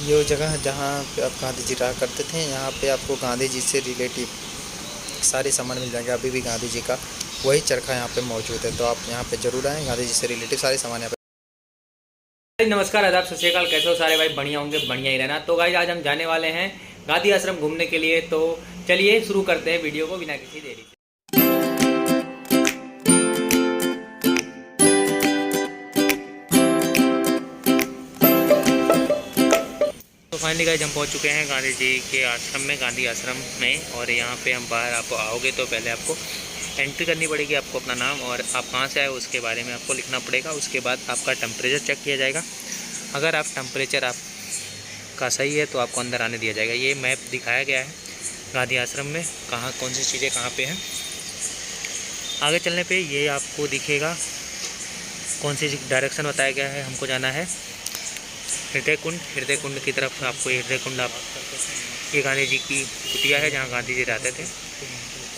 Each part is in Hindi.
ये वो जगह है जहाँ पे आप गांधी जी रहा करते थे। यहाँ पे आपको गांधी जी से रिलेटिव सारे सामान मिल जाएंगे। अभी भी गांधी जी का वही चरखा यहाँ पे मौजूद है, तो आप यहाँ पे जरूर आएँ। गांधी जी से रिलेटिव सारे सामान यहाँ पे। नमस्कार, आदाब, सत श्री अकाल। कैसे हो सारे भाई? बढ़िया होंगे, बढ़िया ही रहना। तो गाइस आज हम जाने वाले हैं गांधी आश्रम घूमने के लिए। तो चलिए शुरू करते हैं वीडियो को बिना किसी देरी से। तो फाइनली गाइस हम पहुंच चुके हैं गांधी जी के आश्रम में, गांधी आश्रम में। और यहाँ पे हम बाहर आप आओगे तो पहले आपको एंट्री करनी पड़ेगी। आपको अपना नाम और आप कहाँ से आए उसके बारे में आपको लिखना पड़ेगा। उसके बाद आपका टेम्परेचर चेक किया जाएगा। अगर आप टेम्परेचर आपका सही है तो आपको अंदर आने दिया जाएगा। ये मैप दिखाया गया है गांधी आश्रम में, कहाँ कौन सी चीज़ें कहाँ पे हैं। आगे चलने पे ये आपको दिखेगा कौन सी डायरेक्शन बताया गया है। हमको जाना है हृदय कुंड की तरफ। आपको हृदय कुंड आप ये गांधी जी की कुटिया है जहाँ गांधी जी रहते थे।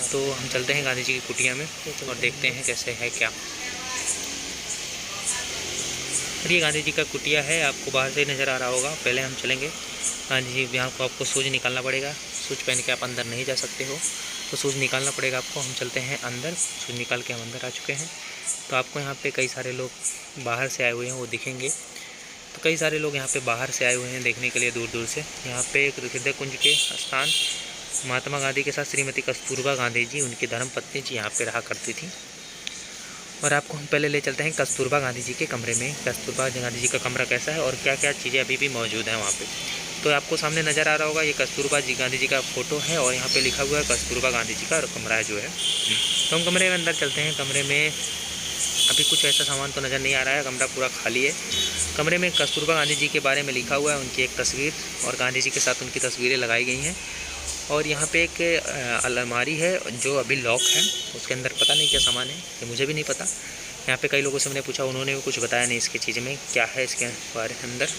तो हम चलते हैं गांधी जी की कुटिया में और देखते हैं कैसे है क्या। और ये गांधी जी का कुटिया है, आपको बाहर से नज़र आ रहा होगा। पहले हम चलेंगे गांधी जी यहाँ को आपको शूज निकालना पड़ेगा। शूज पहन के आप अंदर नहीं जा सकते हो, तो शूज निकालना पड़ेगा आपको। हम चलते हैं अंदर। शूज निकाल के हम अंदर आ चुके हैं। तो आपको यहाँ पे कई सारे लोग बाहर से आए हुए हैं, वो दिखेंगे। तो कई सारे लोग यहाँ पे बाहर से आए हुए हैं देखने के लिए, दूर दूर से। यहाँ पे एक हृदय कुंज के स्थान महात्मा गांधी के साथ श्रीमती कस्तूरबा गांधी जी, उनकी धर्मपत्नी जी यहाँ पे रहा करती थी। और आपको हम पहले ले चलते हैं कस्तूरबा गांधी जी के कमरे में। कस्तूरबा गांधी जी का कमरा कैसा है और क्या क्या चीज़ें अभी भी मौजूद हैं वहाँ पे। तो आपको सामने नज़र आ रहा होगा, ये कस्तूरबा जी गांधी जी का फ़ोटो है और यहाँ पे लिखा हुआ है कस्तूरबा गांधी जी का कमरा है जो है। तो हम कमरे में अंदर चलते हैं। कमरे में अभी कुछ ऐसा सामान तो नज़र नहीं आ रहा है, कमरा पूरा खाली है। कमरे में कस्तूरबा गांधी जी के बारे में लिखा हुआ है, उनकी एक तस्वीर और गांधी जी के साथ उनकी तस्वीरें लगाई गई हैं। और यहाँ पे एक अलमारी है जो अभी लॉक है, उसके अंदर पता नहीं क्या सामान है, ये मुझे भी नहीं पता। यहाँ पे कई लोगों से मैंने पूछा, उन्होंने भी कुछ बताया नहीं इसके चीज़ में क्या है इसके बारे अंदर।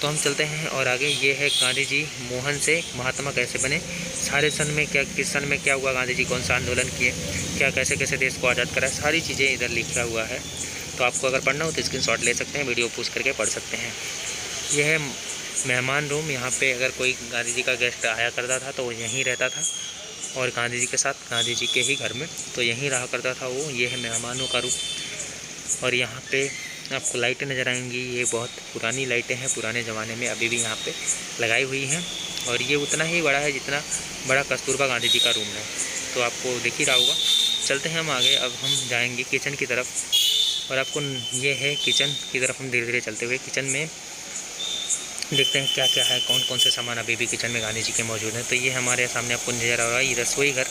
तो हम चलते हैं और आगे। ये है गांधी जी मोहन से महात्मा कैसे बने, सारे सन में क्या, किस सन में क्या हुआ, गांधी जी कौन सा आंदोलन किए, क्या कैसे कैसे देश को आज़ाद कराया, सारी चीज़ें इधर लिखा हुआ है। तो आपको अगर पढ़ना हो तो स्क्रीनशॉट ले सकते हैं, वीडियो पोस्ट करके पढ़ सकते हैं। यह है मेहमान रूम। यहाँ पे अगर कोई गांधी जी का गेस्ट आया करता था तो वो यहीं रहता था और गांधी जी के साथ गांधी जी के ही घर में तो यहीं रहा करता था वो। ये है मेहमानों का रूम। और यहाँ पे आपको लाइटें नज़र आएंगी, ये बहुत पुरानी लाइटें हैं, पुराने ज़माने में अभी भी यहाँ पे लगाई हुई हैं। और ये उतना ही बड़ा है जितना बड़ा कस्तूरबा गांधी जी का रूम है, तो आपको दिख ही रहा होगा। चलते हैं हम आगे। अब हम जाएंगे किचन की तरफ और आपको ये है किचन की तरफ हम धीरे धीरे चलते हुए किचन में देखते हैं क्या क्या है, कौन कौन से सामान अभी भी किचन में गांधी जी के मौजूद हैं। तो ये हमारे सामने आपको नज़र आ रहा है, ये रसोई घर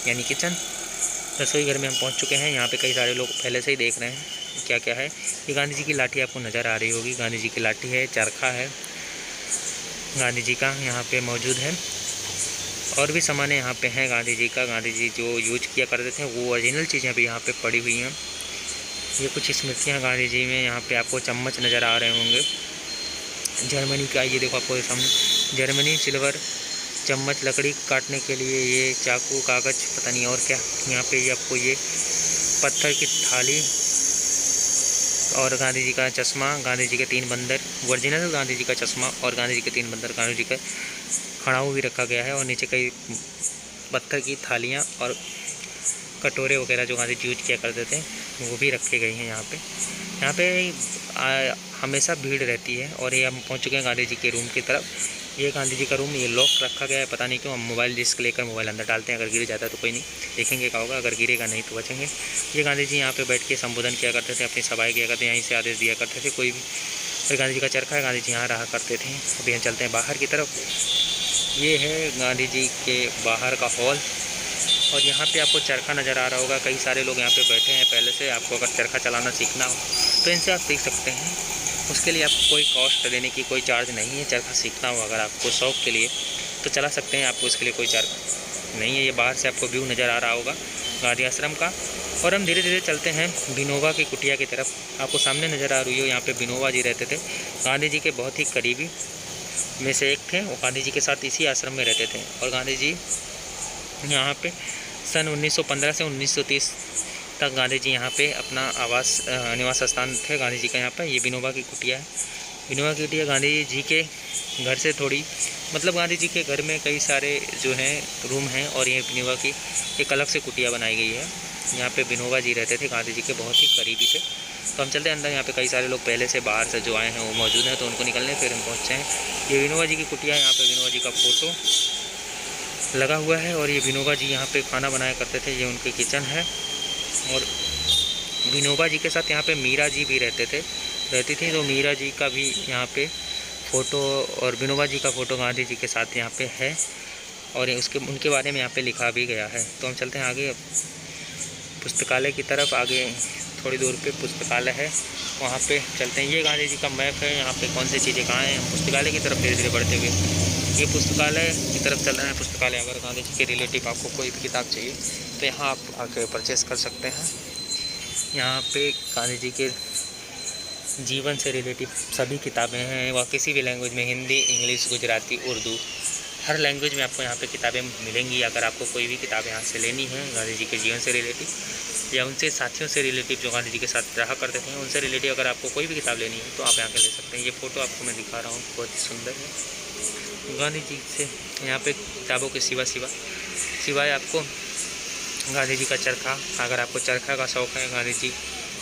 यानी किचन। रसोई घर में हम पहुंच चुके हैं। यहाँ पे कई सारे लोग पहले से ही देख रहे हैं क्या क्या है। ये गांधी जी की लाठी आपको नज़र आ रही होगी, गांधी जी की लाठी है, चरखा है गांधी जी का यहाँ पे मौजूद है। और भी सामान यहाँ पे हैं गांधी जी का, गांधी जी जो यूज किया करते थे वो ओरिजिनल चीज़ें भी यहाँ पे पड़ी हुई हैं। ये कुछ स्मृतियाँ गांधी जी में। यहाँ पे आपको चम्मच नज़र आ रहे होंगे जर्मनी का, ये देखो आपको सामने जर्मनी सिल्वर चम्मच, लकड़ी काटने के लिए ये चाकू, कागज़, पता नहीं और क्या। यहाँ पे ये आपको ये पत्थर की थाली और गांधी जी का चश्मा, गांधी जी के 3 बंदर, ओरिजिनल गांधी जी का चश्मा और गांधी जी के 3 बंदर, गांधी जी का खड़ाऊ भी रखा गया है। और नीचे कई पत्थर की थालियाँ और कटोरे वगैरह जो गांधी जी यूज किया करते थे वो भी रखे गए हैं यहाँ पे। यहाँ पे हमेशा भीड़ रहती है। और ये हम पहुँच चुके हैं गांधी जी के रूम की तरफ। ये गांधी जी का रूम, ये लॉक रखा गया है, पता नहीं क्यों। हम मोबाइल रिस्क लेकर मोबाइल अंदर डालते हैं, अगर गिर जाता है तो कोई नहीं, देखेंगे क्या होगा, अगर गिरेगा नहीं तो बचेंगे। ये गांधी जी यहाँ पे बैठ के संबोधन किया करते थे, अपनी सभाएँ किया करते, यहीं से आदेश दिया करते थे कोई भी। और गांधी जी का चरखा है, गांधी जी यहाँ रहा करते थे। अभी हम चलते हैं बाहर की तरफ। ये है गांधी जी के बाहर का हॉल और यहाँ पे आपको चरखा नज़र आ रहा होगा। कई सारे लोग यहाँ पे बैठे हैं पहले से। आपको अगर चरखा चलाना सीखना हो तो इनसे आप सीख सकते हैं। उसके लिए आपको कोई कॉस्ट देने की कोई चार्ज नहीं है। चरखा सीखना हो अगर आपको शौक़ के लिए तो चला सकते हैं, आपको इसके लिए कोई चार्ज नहीं है। ये बाहर से आपको व्यू नज़र आ रहा होगा गांधी आश्रम का। और हम धीरे धीरे चलते हैं विनोबा की कुटिया की तरफ। आपको सामने नज़र आ रही हो, यहाँ पे विनोबा जी रहते थे, गांधी जी के बहुत ही करीबी में से एक थे। वो गांधी जी के साथ इसी आश्रम में रहते थे। और गांधी जी यहाँ पे सन 1915 से 1930 तक गांधी जी यहाँ पे अपना निवास स्थान थे गांधी जी का। यहाँ पे ये विनोबा की कुटिया है। विनोबा की कुटिया गांधी जी के घर से थोड़ी, मतलब गांधी जी के घर में कई सारे जो हैं रूम हैं, और ये विनोबा की एक अलग से कुटिया बनाई गई है। यहाँ पे विनोबा जी रहते थे, गांधी जी के बहुत ही करीबी थे। तो हम चलते हैं अंदर। यहाँ पे कई सारे लोग पहले से बाहर से जो आए हैं वो मौजूद हैं, तो उनको निकलने फिर हम पहुँचते हैं। ये विनोबा जी की कुटिया है, यहाँ पे विनोबा जी का फ़ोटो लगा हुआ है, और ये विनोबा जी यहाँ पे खाना बनाया करते थे। ये उनके किचन है, और विनोबा जी के साथ यहाँ पे मीरा जी भी रहती थी। तो मीरा जी का भी यहाँ पे फ़ोटो और विनोबा जी का फ़ोटो गांधी जी के साथ यहाँ पे है, और उनके बारे में यहाँ पे लिखा भी गया है। तो हम चलते हैं आगे पुस्तकालय की तरफ। आगे थोड़ी दूर पे पुस्तकालय है, वहाँ पे चलते हैं। ये गांधी जी का मैप है, यहाँ पे कौन सी चीज़ें कहाँ हैं। पुस्तकालय की तरफ धीरे धीरे बढ़ते हुए ये पुस्तकालय की तरफ चल रहे हैं। पुस्तकालय, अगर गांधी जी के रिलेटिव आपको कोई भी किताब चाहिए तो यहाँ आप आके परचेस कर सकते हैं। यहाँ पे गांधी जी के जीवन से रिलेटिव सभी किताबें हैं, वह किसी भी लैंग्वेज में, हिंदी, इंग्लिश, गुजराती, उर्दू, हर लैंग्वेज में आपको यहाँ पे किताबें मिलेंगी। अगर आपको कोई भी किताब यहाँ से लेनी है गांधी जी के जीवन से रिलेटिव, या उनसे साथियों से रिलेटिव जो गांधी जी के साथ रहा करते थे उनसे रिलेटिव अगर आपको कोई भी किताब लेनी है तो आप यहाँ के ले सकते हैं। ये फ़ोटो आपको मैं दिखा रहा हूँ, बहुत ही सुंदर है गांधी जी से। यहाँ पे किताबों के सिवाय आपको गांधी जी का चरखा, अगर आपको चरखा का शौक़ है, गांधी जी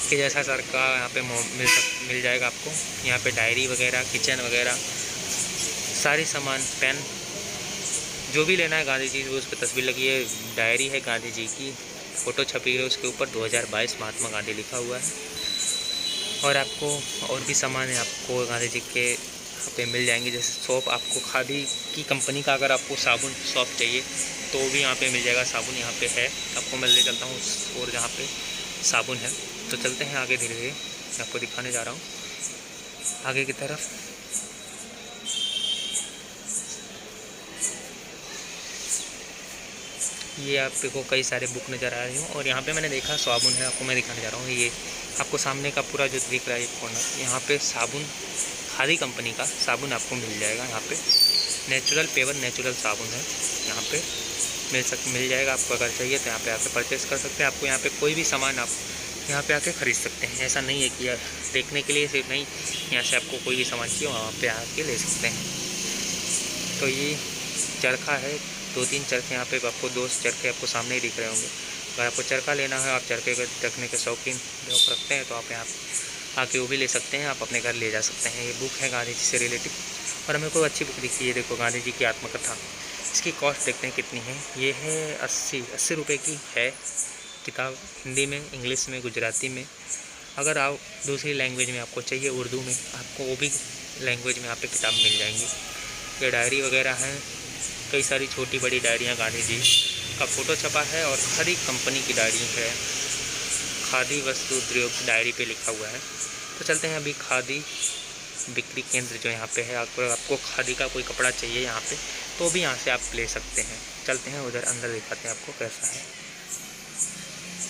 के जैसा चरखा यहाँ पे मिल जाएगा आपको। यहाँ पे डायरी वगैरह, किचन वगैरह, सारी सामान, पेन, जो भी लेना है गांधी जी उस पर तस्वीर लगी है। डायरी है गांधी जी की, फ़ोटो छपी है उसके ऊपर 2022 महात्मा गांधी लिखा हुआ है। और आपको और भी सामान है आपको गांधी जी के यहाँ पे मिल जाएंगे, जैसे सोप, आपको खादी की कंपनी का अगर आपको साबुन सोप चाहिए तो भी यहाँ पे मिल जाएगा। साबुन यहाँ पे है, आपको मैं ले चलता हूँ और जहाँ पे साबुन है। तो चलते हैं आगे, धीरे धीरे आपको दिखाने जा रहा हूँ आगे की तरफ। ये आपको कई सारे बुक नज़र आ रही हूँ, और यहाँ पे मैंने देखा साबुन है, आपको मैं दिखाने जा रहा हूँ। ये आपको सामने का पूरा जो दिख रहा है कॉर्नर, यहाँ पे साबुन, खादी कंपनी का साबुन आपको मिल जाएगा। यहाँ पे नेचुरल पेवर नेचुरल साबुन है, यहाँ पे मिल जाएगा। आपको अगर चाहिए तो यहाँ पे आके परचेस कर सकते हैं। आपको यहाँ पे कोई भी सामान आप यहाँ पे आके ख़रीद सकते हैं। ऐसा नहीं है कि देखने के लिए सिर्फ नहीं, यहाँ से आपको कोई भी सामान चाहिए वहाँ पे आके ले सकते हैं। तो ये चरखा है, 2-3 चरखे यहाँ पे आपको, 2 चरखे आपको सामने ही दिख रहे होंगे। अगर आपको चरखा लेना है, आप चरखे को रखने के शौकीन लोग रखते हैं तो आप यहाँ आके वो भी ले सकते हैं, आप अपने घर ले जा सकते हैं। ये बुक है गांधी जी से रिलेटिव, और हमें कोई अच्छी बुक दिखी है, देखो गांधी जी की आत्मकथा। इसकी कॉस्ट देखते हैं कितनी है। ये है 80 रुपये की है किताब, हिंदी में, इंग्लिश में, गुजराती में। अगर आप दूसरी लैंग्वेज में आपको चाहिए, उर्दू में, आपको वो भी लैंग्वेज में यहाँ पे किताब मिल जाएंगी। ये डायरी वगैरह हैं, कई सारी छोटी बड़ी डायरियाँ गांधी जी का फ़ोटो छपा है, और खादी कंपनी की डायरी है, खादी वस्तु उद्योग डायरी पे लिखा हुआ है। तो चलते हैं अभी खादी बिक्री केंद्र जो यहाँ पे है। आपको खादी का कोई कपड़ा चाहिए यहाँ पे तो भी यहाँ से आप ले सकते हैं। चलते हैं उधर अंदर, दिखाते हैं आपको कैसा है।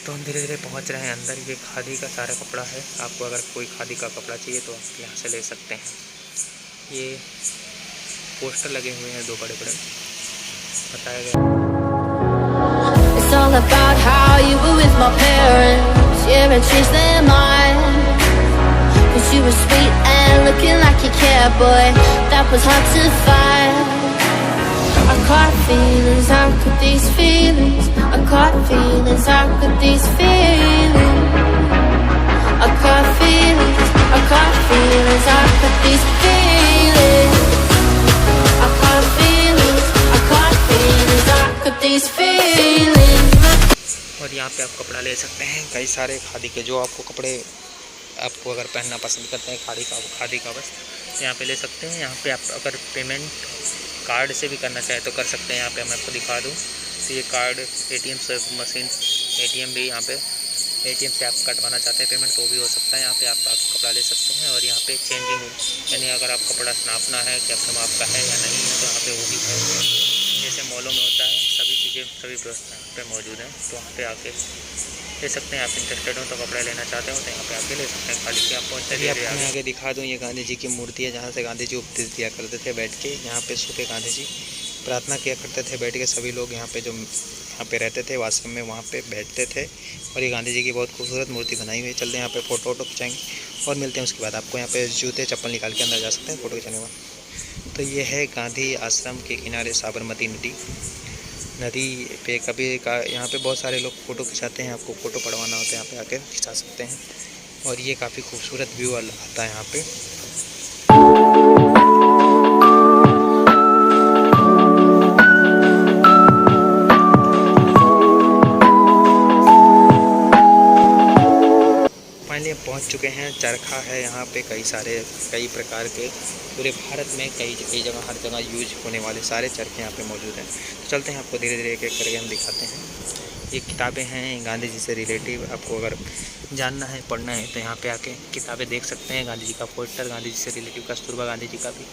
तो हम धीरे धीरे पहुँच रहे हैं अंदर। ये खादी का सारा कपड़ा है, आपको अगर कोई खादी का कपड़ा चाहिए तो आप यहाँ से ले सकते हैं। ये पोस्टर लगे हुए हैं 2 बड़े बड़े, बताया गया। It's all about how you were with my parents, yeah, and changed their mind. 'Cause you were sweet and looking like you cared, boy, that was hard to find. I caught feelings, how could these feelings? I caught feelings, how could these feelings? I caught feelings, I caught feelings, how could these feelings? I caught feelings, I caught feelings, how could these feelings? और यहाँ पे आप कपड़ा ले सकते हैं, कई सारे खादी के, जो आपको कपड़े आपको अगर पहनना पसंद करते हैं खादी का वस्त्र यहाँ पे ले सकते हैं। यहाँ पे आप अगर पेमेंट कार्ड से भी करना चाहे तो कर सकते हैं। यहाँ पे मैं आपको दिखा दूँ तो ये कार्ड, ATM से मशीन, ATM भी यहाँ पे, ATM से आप कटवाना चाहते हैं पेमेंट तो भी हो सकता है। यहाँ पे आप कपड़ा ले सकते हैं। और यहाँ पे चेंजिंग रूम, यानी अगर आप कपड़ा नापना है कि अपने माप का है या नहीं है तो यहाँ पे वो भी है, जैसे मॉलों में होता है। सभी चीज़ें, सभी व्यवस्था यहाँ पे मौजूद हैं, तो वहाँ पे आके ले सकते हैं। आप इंटरेस्टेड हो तो कपड़ा लेना चाहते हो तो यहाँ पे आके ले सकते हैं। खाली के आप पहुँचते हैं। मैं आगे दिखा दूँ, ये गांधी जी की मूर्ति है जहाँ से गांधी जी उपदेश दिया करते थे बैठ के। यहाँ पे सुबह गांधी जी प्रार्थना किया करते थे बैठ के। सभी लोग यहाँ पे जो यहाँ पे रहते थे, आश्रम में वहाँ पे बैठते थे। और ये गांधी जी की बहुत खूबसूरत मूर्ति बनाई हुई है। चलते हैं यहाँ पे फ़ोटो खिंचाएंगे और मिलते हैं उसके बाद। आपको यहाँ पे जूते चप्पल निकाल के अंदर जा सकते हैं फ़ोटो खिंचाने के बाद। तो ये है गांधी आश्रम के किनारे साबरमती नदी पे कभी यहाँ पे बहुत सारे लोग फ़ोटो खिंचाते हैं। आपको फ़ोटो पड़वाना होता है यहाँ पे आके खिंचा सकते हैं। और ये काफ़ी खूबसूरत व्यू आता है यहाँ पे। फाइनली हम पहुँच चुके हैं। चरखा है यहाँ पे कई प्रकार के, पूरे भारत में कई जगह हर जगह यूज होने वाले सारे चरखे यहाँ पे मौजूद हैं। तो चलते हैं, आपको धीरे धीरे एक एक करके हम दिखाते हैं। ये किताबें हैं गांधी जी से रिलेटिव। आपको अगर जानना है, पढ़ना है तो यहाँ पे आके किताबें देख सकते हैं। गांधी जी का पोस्टर, गांधी जी से रिलेटिव कस्तूरबा गांधी जी का भी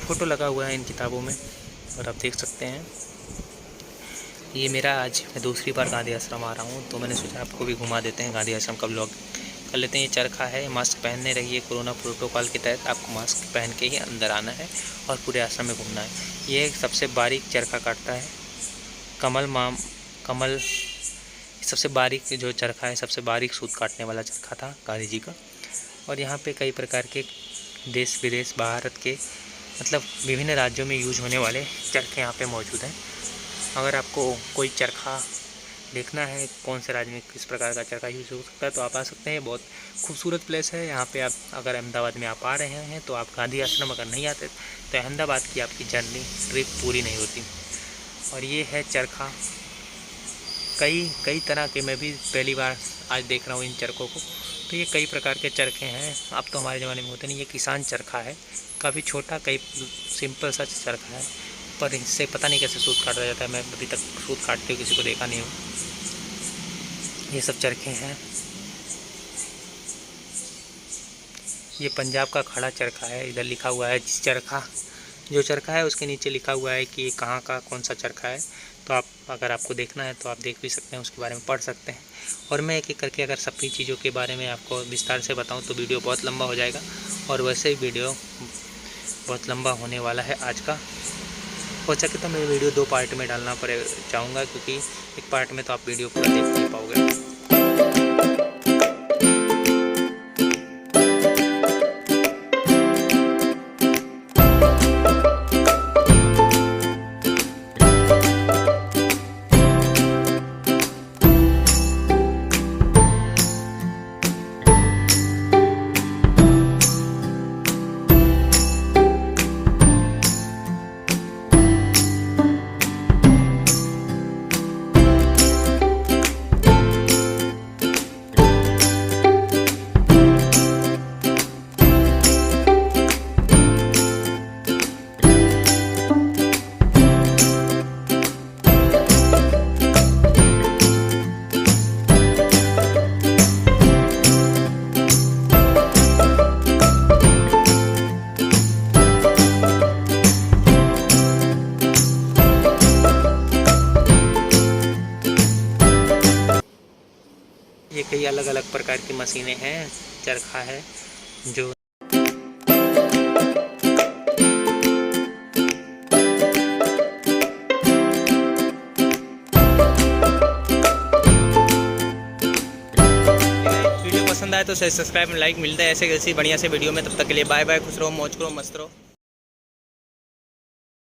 फ़ोटो लगा हुआ है इन किताबों में, और आप देख सकते हैं। ये मेरा आज मैं दूसरी बार गांधी आश्रम आ रहा हूँ, तो मैंने सोचा आपको भी घुमा देते हैं गांधी आश्रम का व्लॉग कर लेते हैं। ये चरखा है, मास्क पहनने रहिए। कोरोना प्रोटोकॉल के तहत आपको मास्क पहन के ही अंदर आना है और पूरे आश्रम में घूमना है। ये सबसे बारीक चरखा काटता है। कमल सबसे बारीक जो चरखा है, सबसे बारीक सूत काटने वाला चरखा था गांधी जी का। और यहाँ पे कई प्रकार के देश विदेश, भारत के मतलब विभिन्न राज्यों में यूज होने वाले चरखे यहाँ पे मौजूद हैं। अगर आपको कोई चरखा देखना है, कौन से राज्य में किस प्रकार का चरखा यूज हो सकता है, तो आप आ सकते हैं। बहुत खूबसूरत प्लेस है यहाँ पे। आप अगर अहमदाबाद में आप आ रहे हैं तो आप गांधी आश्रम अगर नहीं आते तो अहमदाबाद की आपकी जर्नी ट्रिप पूरी नहीं होती। और ये है चरखा, कई तरह के, मैं भी पहली बार आज देख रहा हूँ इन चरखों को। तो ये कई प्रकार के चरखे हैं। अब तो हमारे ज़माने में होते नहीं। ये किसान चरखा है, काफ़ी छोटा, कई सिंपल सा चरखा है, पर इससे पता नहीं कैसे सूत काटा जाता है। मैं अभी तक सूत काटते हुए किसी को देखा नहीं हूँ। ये सब चरखे हैं। ये पंजाब का खड़ा चरखा है। इधर लिखा हुआ है जो चरखा है उसके नीचे लिखा हुआ है कि कहाँ का कौन सा चरखा है। तो आप अगर आपको देखना है तो आप देख भी सकते हैं, उसके बारे में पढ़ सकते हैं। और मैं एक एक करके अगर सभी चीज़ों के बारे में आपको विस्तार से बताऊं तो वीडियो बहुत लंबा हो जाएगा। और वैसे ही वीडियो बहुत लंबा होने वाला है आज का। हो सके तो मैं वीडियो 2 पार्ट में डालना चाहूँगा, क्योंकि एक पार्ट में तो आप वीडियो पूरा देख नहीं पाओगे। ये कई अलग अलग प्रकार की मशीनें हैं। चरखा है जो वीडियो पसंद आए तो सब्सक्राइब, लाइक। मिलता है ऐसे बढ़िया से वीडियो में। तब तक के लिए बाय बाय, खुश रहो, मौज करो, मस्त रहो।